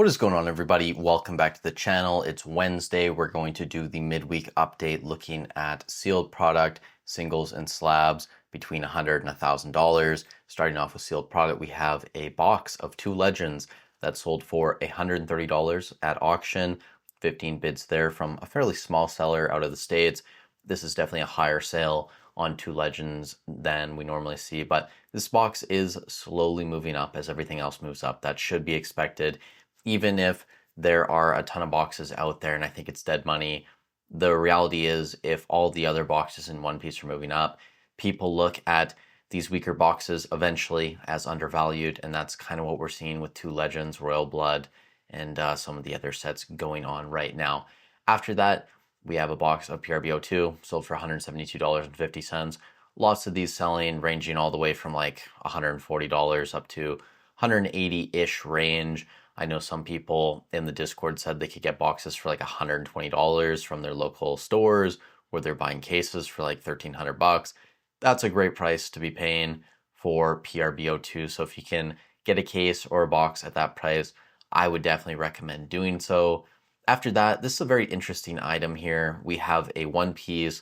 What is going on, everybody? Welcome back to the channel. It's Wednesday. We're going to do the midweek update looking at sealed product, singles and slabs between $100 and $1,000. Starting off with sealed product, we have a box of two legends that sold for $130 at auction. 15 bids there from a fairly small seller out of the States. This is definitely a higher sale on two legends than we normally see, but this box is slowly moving up as everything else moves up. That should be expected. Even if there are a ton of boxes out there and I think it's dead money, the reality is if all the other boxes in One Piece are moving up, people look at these weaker boxes eventually as undervalued, and that's kind of what we're seeing with two legends, Royal Blood, and some of the other sets going on right now. After that, we have a box of PRBO2 sold for $172.50. Lots of these selling ranging all the way from like $140 up to 180-ish range. I know some people in the Discord said they could get boxes for like $120 from their local stores, where they're buying cases for like $1,300. That's a great price to be paying for PRBO2. So if you can get a case or a box at that price, I would definitely recommend doing so. After that, this is a very interesting item here. We have a One Piece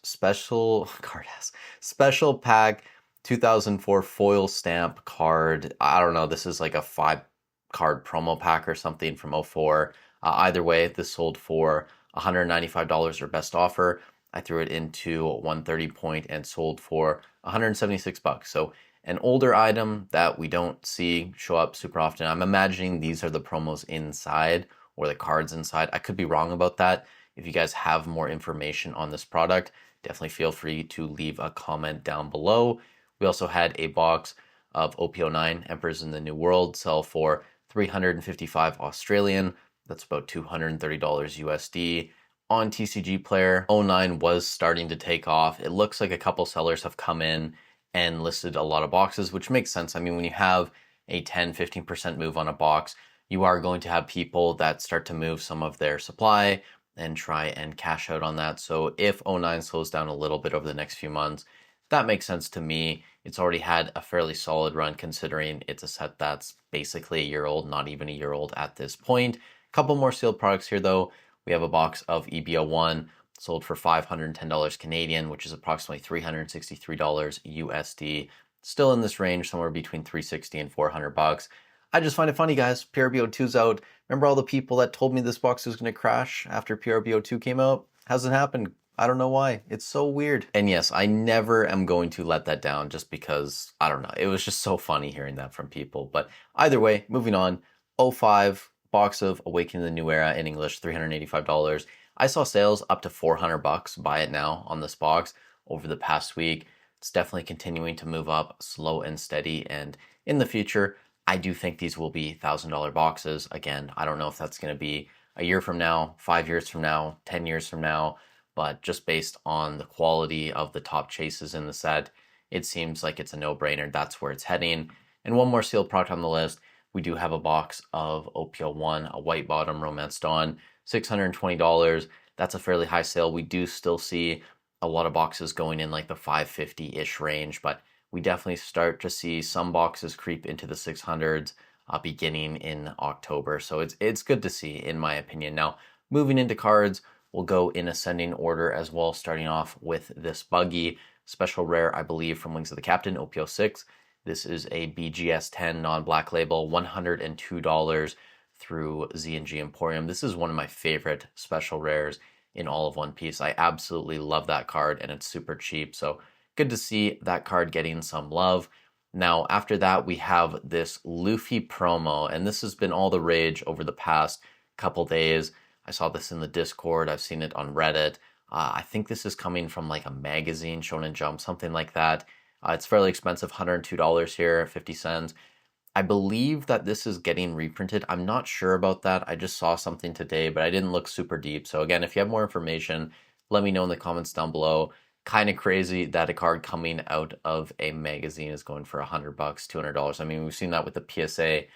special pack 2004 foil stamp card. I don't know, this is like a 5-card promo pack or something from '04. Either way, this sold for $195 or best offer. I threw it into 130 point and sold for $176. So an older item that we don't see show up super often. I'm imagining these are the promos inside or the cards inside. I could be wrong about that. If you guys have more information on this product, definitely feel free to leave a comment down below. We also had a box of OP09 Emperors in the New World sell for 355 Australian. That's about $230 USD. On TCG Player, '09 was starting to take off. It looks like a couple sellers have come in and listed a lot of boxes, which makes sense. I mean, when you have a 10-15% move on a box, you are going to have people that start to move some of their supply and try and cash out on that. So if '09 slows down a little bit over the next few months, that makes sense to me. It's already had a fairly solid run considering it's a set that's basically a year old, not even a year old at this point. A couple more sealed products here though. We have a box of EBO1 sold for $510 Canadian, which is approximately $363 USD. Still in this range, somewhere between $360 and $400. I just find it funny, guys. PRBO2's out. Remember all the people that told me this box was going to crash after PRBO2 came out? Hasn't happened. I don't know why. It's so weird. And yes, I never am going to let that down just because, I don't know, it was just so funny hearing that from people. But either way, moving on, '05 box of Awakening the New Era in English, $385. I saw sales up to $400, buy it now on this box over the past week. It's definitely continuing to move up slow and steady. And in the future, I do think these will be $1,000 boxes. Again, I don't know if that's going to be a year from now, 5 years from now, 10 years from now, but just based on the quality of the top chases in the set, it seems like it's a no-brainer. That's where it's heading. And one more sealed product on the list, we do have a box of OPO1, a white bottom Romance Dawn, $620. That's a fairly high sale. We do still see a lot of boxes going in like the 550-ish range, but we definitely start to see some boxes creep into the 600s beginning in October. So it's good to see, in my opinion. Now, moving into cards, we'll go in ascending order as well, starting off with this Buggy special rare, I believe, from Wings of the Captain, OPO6. This is a BGS 10 non-black label, $102 through Z&G Emporium. This is one of my favorite special rares in all of One Piece. I absolutely love that card, and it's super cheap. So good to see that card getting some love. Now, after that, we have this Luffy promo, and this has been all the rage over the past couple days. I saw this in the Discord. I've seen it on Reddit. I think this is coming from like a magazine, Shonen Jump, something like that. It's fairly expensive, $102 here, 50 cents. I believe that this is getting reprinted. I'm not sure about that. I just saw something today, but I didn't look super deep. So again, if you have more information, let me know in the comments down below. Kind of crazy that a card coming out of a magazine is going for $100, $200. I mean, we've seen that with the PSA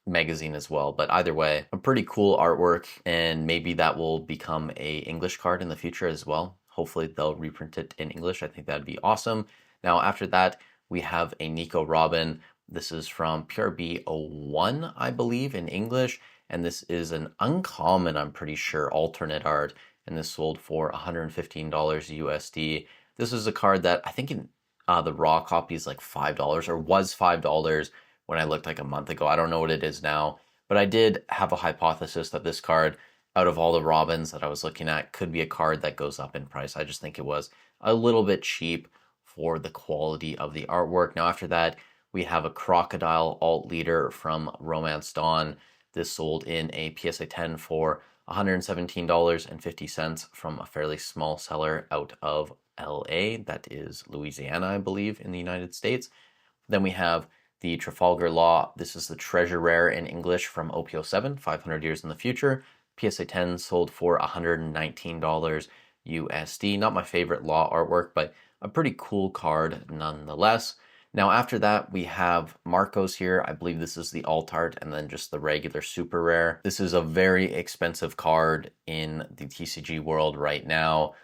magazine as well, but either way, a pretty cool artwork, and maybe that will become a English card in the future as well. Hopefully they'll reprint it in English. I think that'd be awesome. Now after that, we have a Nico Robin. This is from PRB 01, I believe, in English. And this is an uncommon, I'm pretty sure, alternate art. And this sold for $115 USD. This is a card that I think in the raw copy is like $5 or was $5 when I looked like a month ago. I don't know what it is now. But I did have a hypothesis that this card, out of all the Robins that I was looking at, could be a card that goes up in price. I just think it was a little bit cheap for the quality of the artwork. Now, after that, we have a Crocodile alt leader from Romance Dawn. This sold in a PSA 10 for $117.50 from a fairly small seller out of LA. That is Louisiana, I believe, in the United States. Then we have the Trafalgar Law. This is the treasure rare in English from OP07, 500 years in the future. PSA 10 sold for $119 USD. Not my favorite Law artwork, but a pretty cool card nonetheless. Now after that, we have Marcos here. I believe this is the alt art and then just the regular super rare. This is a very expensive card in the TCG world right now,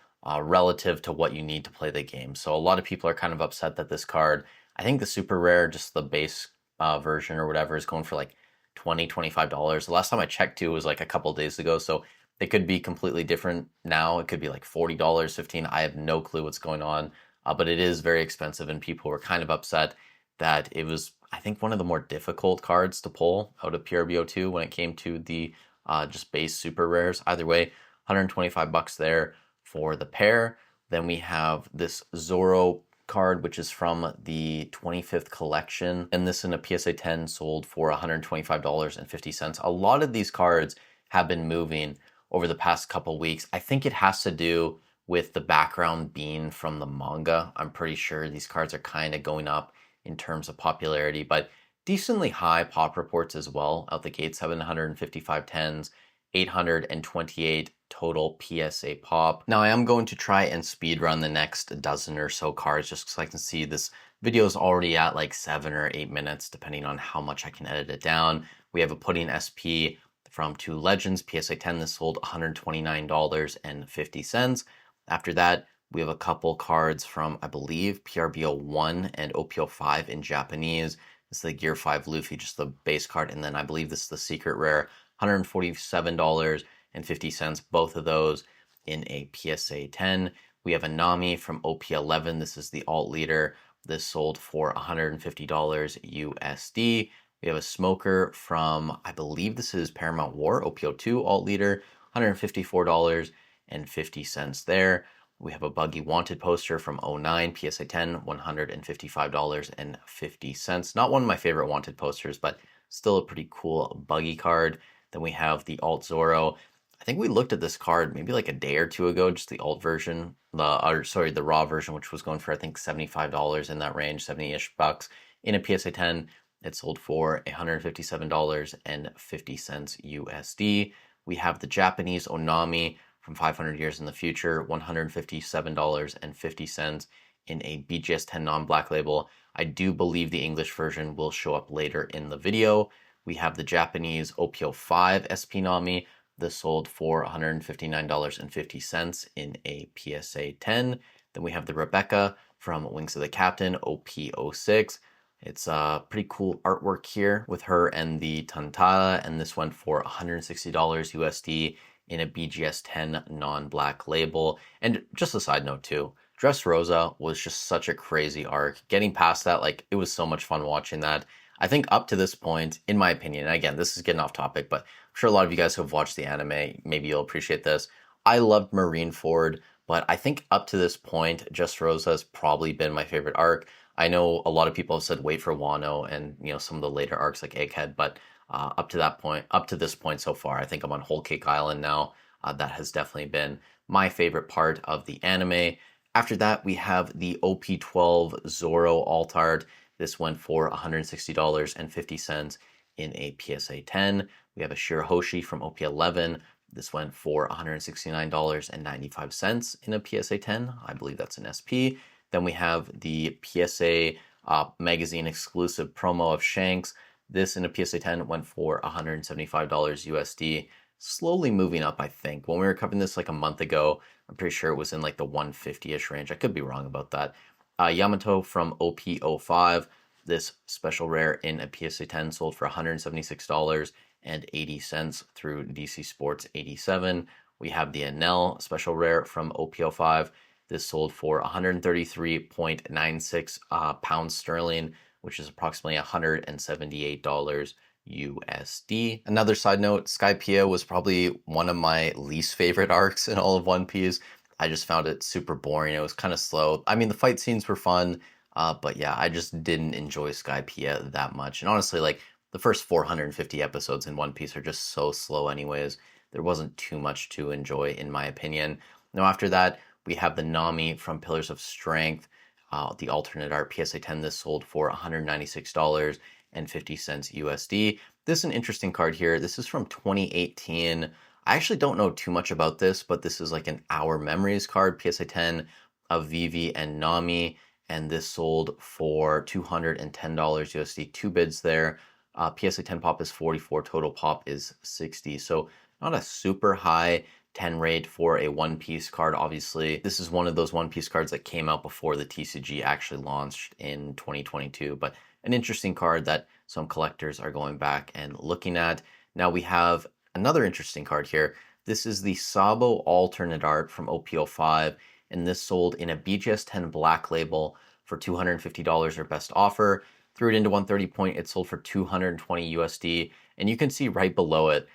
relative to what you need to play the game. So a lot of people are kind of upset that this card, I think the super rare, just the base version or whatever, is going for like $20, $25. The last time I checked too was like a couple days ago. So it could be completely different now. It could be like $40, $15. I have no clue what's going on. But it is very expensive, and people were kind of upset that it was, I think, one of the more difficult cards to pull out of PRBO2 when it came to the just base super rares. Either way, 125 bucks there for the pair. Then we have this Zorro card, which is from the 25th collection, and this in a PSA 10 sold for $125.50. A lot of these cards have been moving over the past couple weeks. I think it has to do with the background being from the manga. I'm pretty sure these cards are kind of going up in terms of popularity, but decently high pop reports as well. Out the gate, 755 tens, 828 total PSA pop. Now I am going to try and speed run the next dozen or so cards just so I can see this video is already at like 7 or 8 minutes, depending on how much I can edit it down. We have a Pudding SP from Two Legends, PSA 10. This sold $129.50. After that, we have a couple cards from, I believe, PRBO1 and OPO5 in Japanese. This is the Gear 5 Luffy, just the base card. And then I believe this is the secret rare, $147.50, both of those in a PSA 10. We have a Nami from OP11. This is the alt leader. This sold for $150 USD. We have a Smoker from, I believe this is Paramount War, OPO2 alt leader, $154.50 there. We have a Buggy Wanted poster from 09, PSA 10, $155.50. Not one of my favorite Wanted posters, but still a pretty cool Buggy card. Then we have the alt Zorro. I think we looked at this card maybe like a day or two ago, just the alt version, the raw version, which was going for I think $75 in that range, 70-ish bucks. In a PSA 10, it sold for $157.50 USD. We have the Japanese Onami from 500 Years in the Future, $157.50 in a BGS 10 non-black label. I do believe the English version will show up later in the video. We have the Japanese OPO5 SP Nami. This sold for $159.50 in a PSA 10. Then we have the Rebecca from Wings of the Captain, OP06. It's a pretty cool artwork here with her and the Tantara, and this went for $160 USD in a BGS 10 non-black label. And just a side note too, Dressrosa was just such a crazy arc. Getting past that, like, it was so much fun watching that. I think up to this point, in my opinion, and again, this is getting off topic, but I'm sure a lot of you guys who have watched the anime, maybe you'll appreciate this. I loved Marineford, but I think up to this point, Dressrosa has probably been my favorite arc. I know a lot of people have said wait for Wano and, you know, some of the later arcs like Egghead, but up to this point so far, I think I'm on Whole Cake Island now. That has definitely been my favorite part of the anime. After that, we have the OP12 Zorro alt art. This went for $160.50 in a PSA 10. We have a Shirahoshi from OP11. This went for $169.95 in a PSA 10. I believe that's an SP. Then we have the PSA magazine exclusive promo of Shanks. This in a PSA 10 went for $175 USD. Slowly moving up, I think. When we were covering this like a month ago, I'm pretty sure it was in like the 150-ish range. I could be wrong about that. Yamato from OP05. This special rare in a PSA 10 sold for $176.80 through DC Sports 87. We have the Enel special rare from OPO5. This sold for 133.96 pounds sterling, which is approximately $178 USD. Another side note, Skypiea was probably one of my least favorite arcs in all of One Piece. I just found it super boring. It was kind of slow. I mean, the fight scenes were fun, but yeah, I just didn't enjoy Skypiea that much. And honestly, like the first 450 episodes in One Piece are just so slow anyways. There wasn't too much to enjoy in my opinion. Now after that, we have the Nami from Pillars of Strength, the alternate art PSA 10. This sold for $196.50 USD. This is an interesting card here. This is from 2018. I actually don't know too much about this, but this is like an Our Memories card, PSA 10 of Vivi and Nami, and this sold for $210 USD. Two bids there. PSA 10 pop is 44, total pop is 60. So not a super high 10 rate for a One Piece card. Obviously, this is one of those One Piece cards that came out before the TCG actually launched in 2022, but an interesting card that some collectors are going back and looking at. Now we have another interesting card here. This is the Sabo alternate art from OPO5, and this sold in a BGS 10 black label for $250 or best offer. Threw it into 130 point, it sold for 220 USD, and you can see right below it,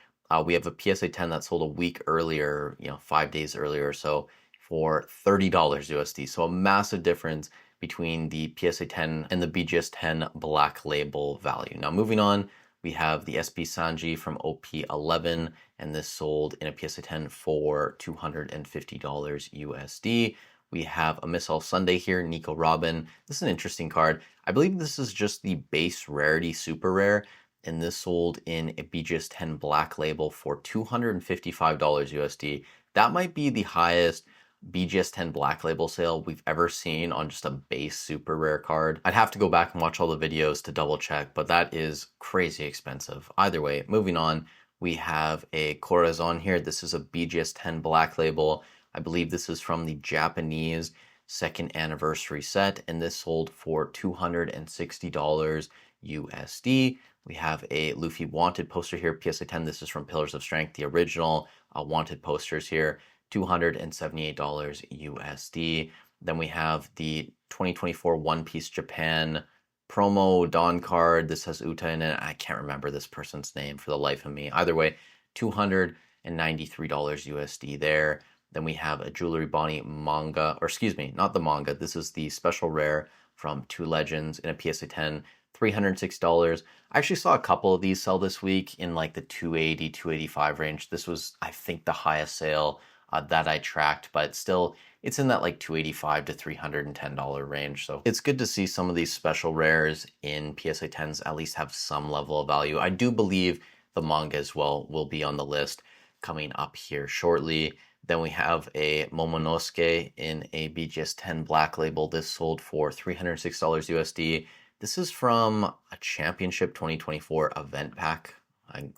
we have a PSA 10 that sold a week earlier, 5 days earlier or so, for $30 USD. So a massive difference between the PSA 10 and the BGS 10 black label value. Now moving on, we have the SP Sanji from OP11, and this sold in a PSA 10 for $250 USD. We have a Miss All Sunday here, Nico Robin. This is an interesting card. I believe this is just the base rarity super rare, and this sold in a BGS 10 black label for $255 USD. That might be the highest BGS 10 black label sale we've ever seen on just a base super rare card. I'd have to go back and watch all the videos to double check, but that is crazy expensive. Either way, moving on, we have a Corazon here. This is a BGS 10 black label. I believe this is from the Japanese second anniversary set, and this sold for $260 USD. We have a Luffy Wanted poster here, PSA 10. This is from Pillars of Strength, the original Wanted posters here, $278 USD. Then we have the 2024 One Piece Japan promo Dawn card. This has Uta in it. I can't remember this person's name for the life of me. Either way, $293 USD there. Then we have a Jewelry Bonnie manga, or excuse me, not the manga. This is the special rare from Two Legends in a PSA 10, $306. I actually saw a couple of these sell this week in like the 280, 285 range. This was, I think, the highest sale that I tracked, but still, it's in that like $285 to $310 range. So it's good to see some of these special rares in PSA 10s at least have some level of value. I do believe the manga as well will be on the list coming up here shortly. Then we have a Momonosuke in a BGS 10 black label. This sold for $306 USD. This is from a Championship 2024 event pack.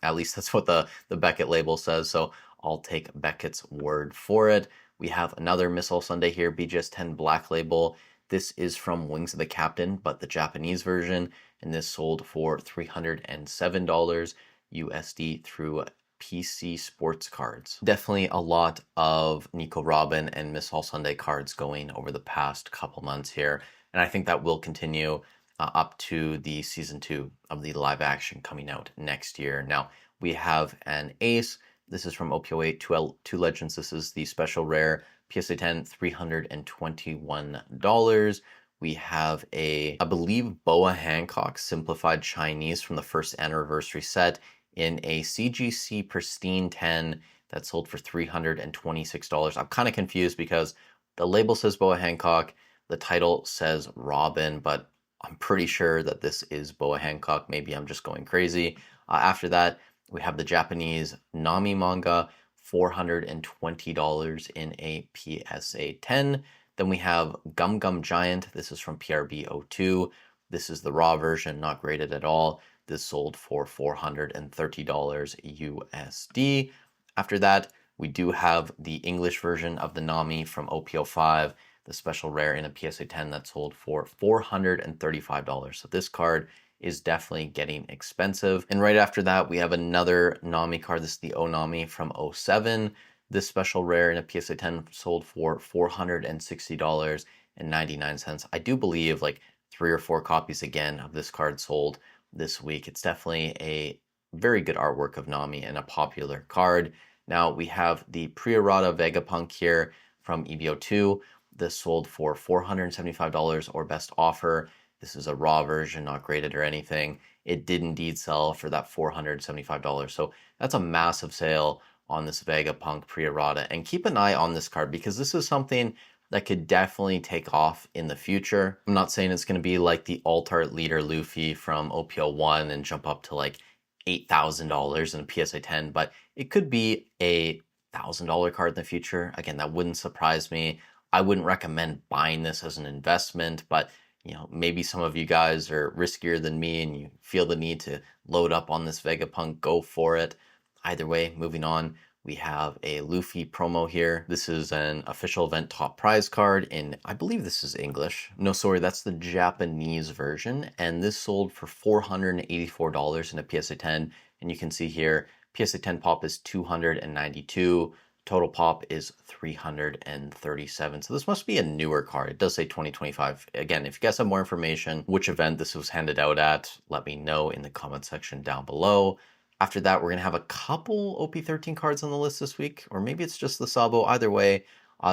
At least that's what the Beckett label says, so I'll take Beckett's word for it. We have another Miss All Sunday here, BGS 10 black label. This is from Wings of the Captain, but the Japanese version, and this sold for $307 USD through PC Sports Cards. Definitely a lot of Nico Robin and Miss All Sunday cards going over the past couple months here, and I think that will continue up to the season 2 of the live action coming out next year. Now we have an Ace. This is from OPO8 Two Legends. This is the special rare PSA 10, $321. We have I believe Boa Hancock simplified Chinese from the first anniversary set in a CGC Pristine 10 that sold for $326. I'm kind of confused because the label says Boa Hancock, the title says Robin, but I'm pretty sure that this is Boa Hancock. Maybe I'm just going crazy. After that, we have the Japanese Nami manga, $420 in a PSA 10. Then we have Gum Gum Giant. This is from PRB02. This is the raw version, not graded at all. This sold for $430 USD. After that, we do have the English version of the Nami from OPO5. the special rare in a PSA 10 that sold for $435. So this card is definitely getting expensive. And right after that, we have another Nami card. This is the Onami from '07. This special rare in a PSA 10 sold for $460.99. I do believe like 3 or 4 copies again of this card sold this week. It's definitely a very good artwork of Nami and a popular card. Now we have the Pre-Errata Vegapunk here from EVO2. This sold for $475 or best offer. This is a raw version, not graded or anything. It did indeed sell for that $475. So that's a massive sale on this Vegapunk Pre-Errata. And keep an eye on this card because this is something that could definitely take off in the future. I'm not saying it's going to be like the Alt-Art Leader Luffy from OPO1 and jump up to like $8,000 in a PSA 10, but it could be a $1,000 card in the future. Again, that wouldn't surprise me. I wouldn't recommend buying this as an investment, but maybe some of you guys are riskier than me and you feel the need to load up on this Vegapunk, go for it. Either way, moving on, we have a Luffy promo here. This is an official event top prize card in, I believe this is English. No, sorry, that's the Japanese version. And this sold for $484 in a PSA 10. And you can see here, PSA 10 pop is 292. Total pop is 337. So this must be a newer card. It does say 2025. Again, if you guys have more information, which event this was handed out at, let me know in the comment section down below. After that, we're going to have a couple OP13 cards on the list this week, or maybe it's just the Sabo. Either way,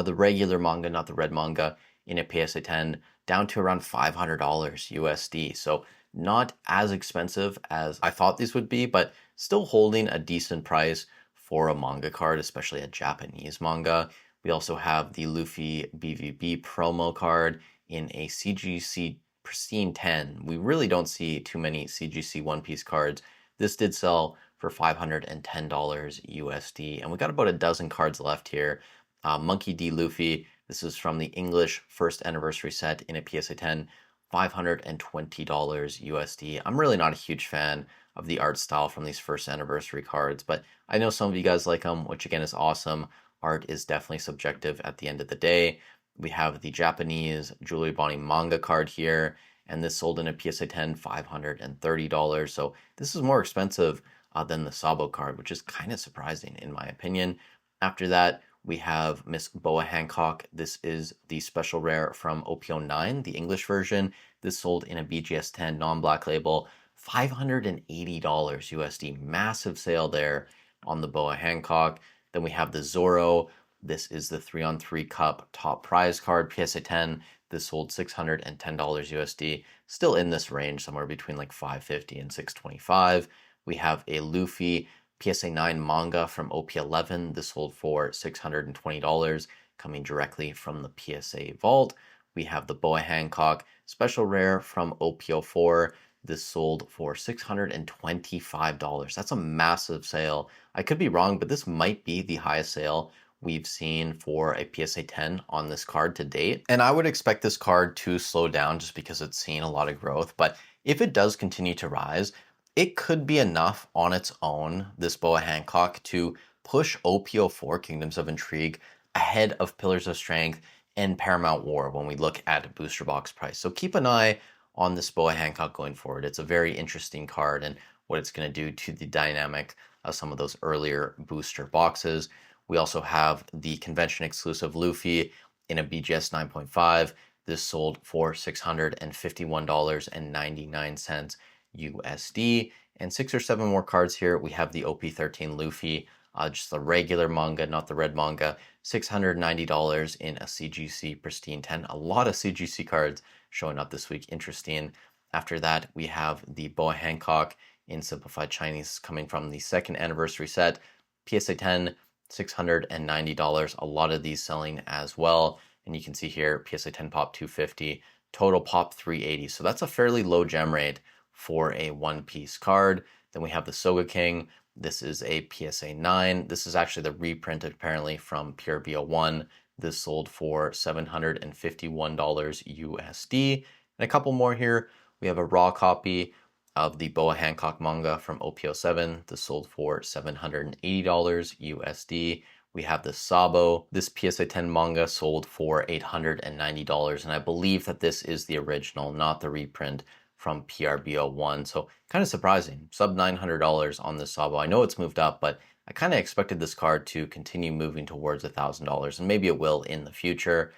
the regular manga, not the red manga, in a PSA 10, down to around $500 USD. So not as expensive as I thought these would be, but still holding a decent price for a manga card, especially a Japanese manga. We also have the Luffy BVB promo card in a CGC Pristine 10. We really don't see too many CGC One Piece cards. This did sell for $510 USD, and we got about a dozen cards left here. Monkey D. Luffy, this is from the English first anniversary set in a PSA 10, $520 USD. I'm really not a huge fan of the art style from these first anniversary cards, but I know some of you guys like them, which again is awesome. Art is definitely subjective at the end of the day. We have the Japanese Julie Bonnie manga card here, and this sold in a PSA 10, $530. So this is more expensive than the Sabo card, which is kind of surprising in my opinion. After that, we have Miss Boa Hancock. This is the special rare from OPO9, the English version. This sold in a BGS 10 non-black label, $580 USD. Massive sale there on the Boa Hancock. Then we have the Zoro. This is the 3-on-3 cup top prize card, PSA 10. This sold $610 USD. Still in this range, somewhere between like $550 and $625. We have a Luffy PSA 9 manga from OP11. This sold for $620, coming directly from the PSA vault. We have the Boa Hancock special rare from OP04. This sold for $625. That's a massive sale. I could be wrong, but this might be the highest sale we've seen for a PSA 10 on this card to date. And I would expect this card to slow down just because it's seen a lot of growth. But if it does continue to rise, it could be enough on its own, this Boa Hancock, to push OPO4 Kingdoms of Intrigue ahead of Pillars of Strength and Paramount War when we look at booster box price. So keep an eye on this Boa Hancock going forward. It's a very interesting card and what it's going to do to the dynamic of some of those earlier booster boxes. We also have the convention exclusive Luffy in a BGS 9.5. This sold for $651.99 USD. And 6 or 7 more cards here. We have the OP13 Luffy, just the regular manga, not the red manga, $690 in a CGC Pristine 10. A lot of CGC cards showing up this week. Interesting. After that, we have the Boa Hancock in Simplified Chinese coming from the second anniversary set. PSA 10, $690. A lot of these selling as well. And you can see here, PSA 10 pop 250, total pop 380. So that's a fairly low gem rate for a one-piece card. Then we have the Soga King. This is a PSA 9. This is actually the reprint apparently from Pure BO1. This sold for $751 USD. And a couple more here. We have a raw copy of the Boa Hancock manga from OPO7. This sold for $780 USD. We have the Sabo. This PSA 10 manga sold for $890, and I believe that this is the original, not the reprint from PRBO1. So kind of surprising, sub $900 on this Sabo. I know it's moved up, but I kind of expected this card to continue moving towards $1,000, and maybe it will in the future.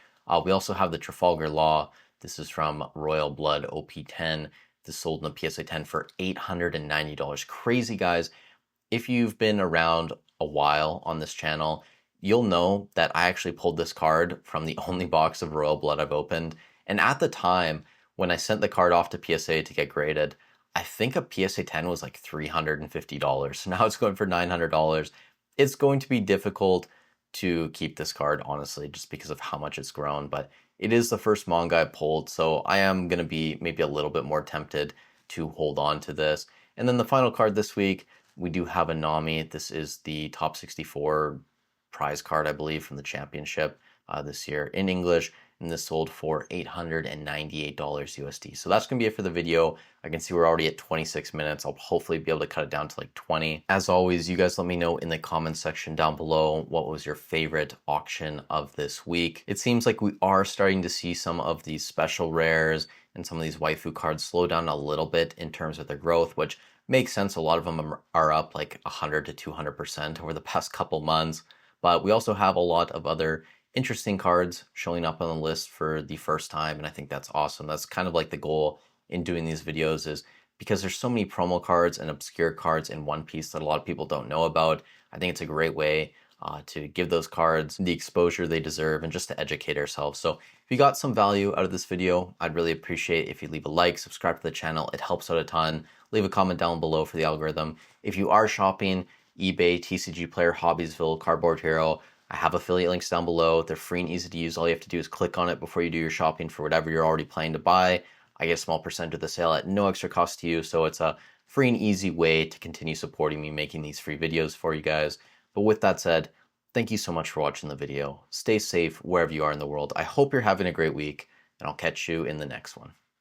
We also have the Trafalgar Law. This is from Royal Blood OP10. This sold in the PSA 10 for $890. Crazy, guys. If you've been around a while on this channel, you'll know that I actually pulled this card from the only box of Royal Blood I've opened. And at the time, when I sent the card off to PSA to get graded, I think a PSA 10 was like $350. So now it's going for $900. It's going to be difficult to keep this card, honestly, just because of how much it's grown. But it is the first manga I pulled, so I am going to be maybe a little bit more tempted to hold on to this. And then the final card this week, we do have a Nami. This is the top 64 prize card, I believe, from the championship this year in English. And this sold for $898 USD. So that's going to be it for the video. I can see we're already at 26 minutes. I'll hopefully be able to cut it down to like 20. As always, you guys let me know in the comments section down below what was your favorite auction of this week. It seems like we are starting to see some of these special rares and some of these waifu cards slow down a little bit in terms of their growth, which makes sense. A lot of them are up like 100 to 200% over the past couple months. But we also have a lot of other interesting cards showing up on the list for the first time, and I think that's awesome. That's kind of like the goal in doing these videos, is because there's so many promo cards and obscure cards in One Piece that a lot of people don't know about. I think it's a great way to give those cards the exposure they deserve and just to educate ourselves. So if you got some value out of this video, I'd really appreciate if you leave a like, subscribe to the channel. It helps out a ton. Leave a comment down below for the algorithm. If you are shopping eBay, TCG Player, Hobbiesville, Cardboard Hero, I have affiliate links down below. They're free and easy to use. All you have to do is click on it before you do your shopping for whatever you're already planning to buy. I get a small percentage of the sale at no extra cost to you. So it's a free and easy way to continue supporting me making these free videos for you guys. But with that said, thank you so much for watching the video. Stay safe wherever you are in the world. I hope you're having a great week, and I'll catch you in the next one.